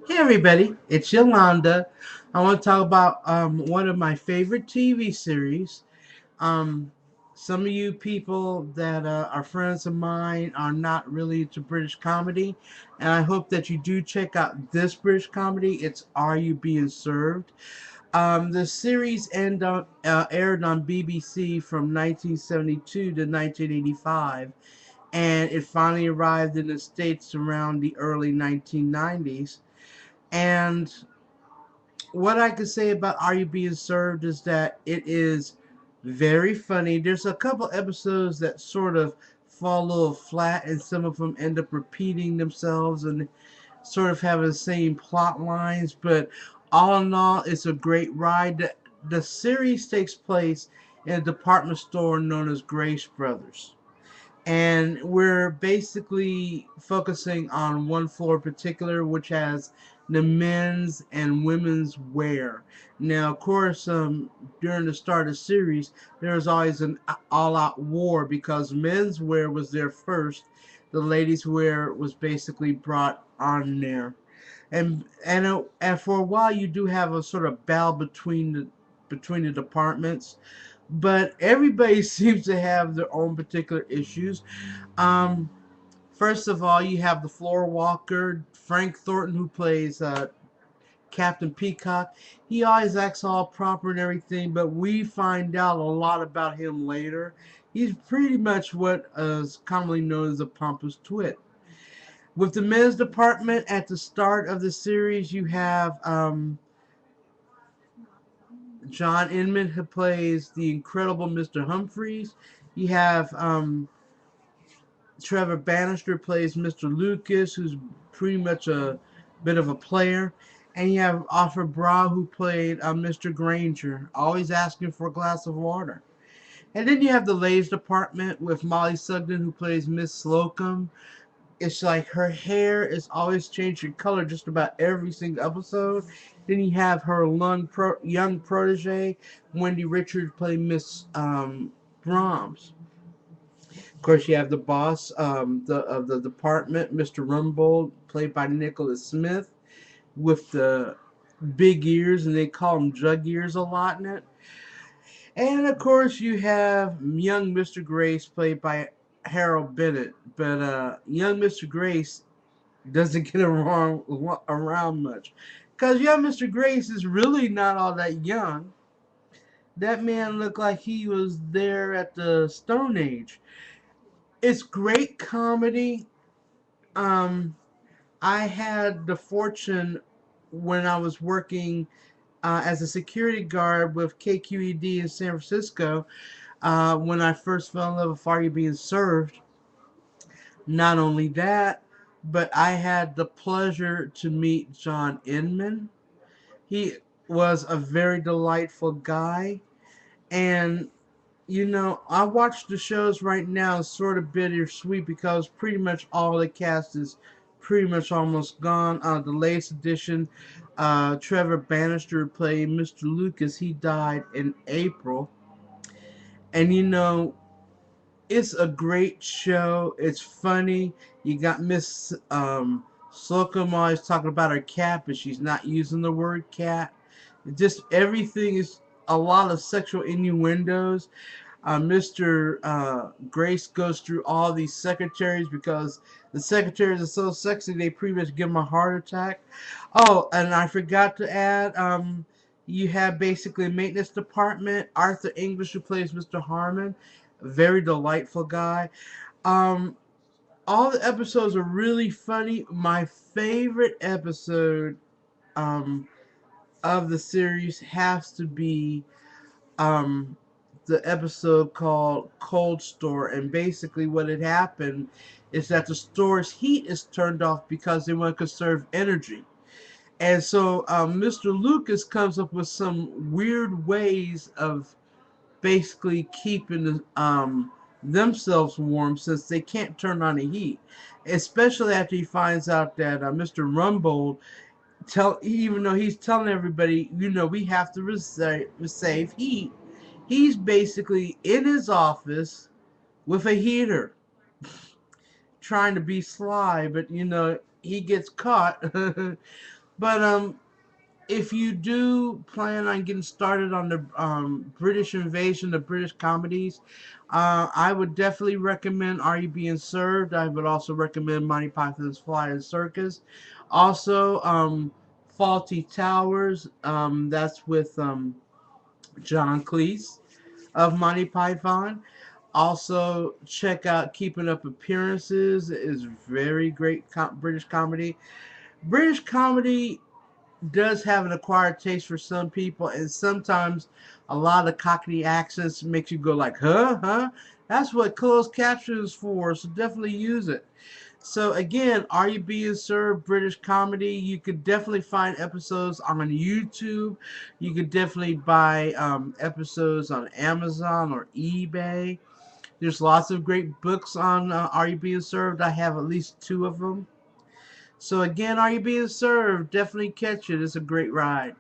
Hey everybody, it's Yolanda. I want to talk about one of my favorite TV series. Um, some of you people that are friends of mine are not really into British comedy, and I hope that you do check out this British comedy. It's Are You Being Served? The series aired on BBC from 1972 to 1985, and it finally arrived in the States around the early 1990s. And what I could say about Are You Being Served is that it is very funny. There's a couple episodes that sort of fall a little flat, and some of them end up repeating themselves and sort of having the same plot lines. But all in all, it's a great ride. The series takes place in a department store known as Grace Brothers, and we're basically focusing on one floor in particular, which has the men's and women's wear. Now, of course, during the start of the series, there was always an all-out war because men's wear was there first. The ladies' wear was basically brought on there, and for a while, you do have a sort of battle between the departments, but everybody seems to have their own particular issues. Um, First of all, you have the floor walker, Frank Thornton, who plays Captain Peacock. He always acts all proper and everything, but we find out a lot about him later. He's pretty much what is commonly known as a pompous twit. With the men's department, at the start of the series, you have John Inman, who plays the incredible Mr. Humphreys. You have Trevor Bannister plays Mr. Lucas, who's pretty much a bit of a player. And you have Alfred Bra, who played Mr. Granger, always asking for a glass of water. And then you have the ladies department with Molly Sugden, who plays Miss Slocum. It's like her hair is always changing color just about every single episode. Then you have her young protege, Wendy Richards, play Miss Brahms. Of course, you have the boss of the department, Mr. Rumbold, played by Nicholas Smith, with the big ears, and they call him jug ears a lot in it. And of course, you have young Mr. Grace, played by Harold Bennett. But young Mr. Grace doesn't get around much, because young Mr. Grace is really not all that young. That man looked like he was there at the Stone Age. It's great comedy. Um, I had the fortune when I was working as a security guard with KQED in San Francisco, when I first fell in love with Are You Being Served. Not only that, but I had the pleasure to meet John Inman. He was a very delightful guy, and I watch the shows right now sort of bittersweet because pretty much all the cast is pretty much almost gone. The latest edition, Trevor Bannister played Mr. Lucas. He died in April. And it's a great show. It's funny. You got Miss Slocum always talking about her cat, but she's not using the word cat. Just everything is a lot of sexual innuendos. Mr. Grace goes through all these secretaries because the secretaries are so sexy they pretty much give him a heart attack. Oh, and I forgot to add, you have basically a maintenance department. Arthur English, who plays Mr. Harmon, a very delightful guy. Um, all the episodes are really funny. My favorite episode um, of the series has to be um, the episode called Cold Store. And basically what had happened is that the store's heat is turned off because they want to conserve energy. And so Mr. Lucas comes up with some weird ways of basically keeping themselves warm since they can't turn on the heat. Especially after he finds out that Mr. Rumbold even though he's telling everybody, we have to save heat. He's basically in his office with a heater, trying to be sly, but he gets caught. But if you do plan on getting started on the British invasion, the British comedies, I would definitely recommend Are You Being Served? I would also recommend Monty Python's Flying Circus. Also, Faulty Towers. That's with John Cleese of Monty Python. Also, check out Keeping Up Appearances. It is very great British comedy. British comedy does have an acquired taste for some people, and sometimes a lot of Cockney accents makes you go like, huh? That's what closed caption is for, so definitely use it. So again, Are You Being Served? British comedy. You could definitely find episodes on YouTube. You could definitely buy episodes on Amazon or eBay. There's lots of great books on Are You Being Served? I have at least 2 of them. So again, Are You Being Served? Definitely catch it. It's a great ride.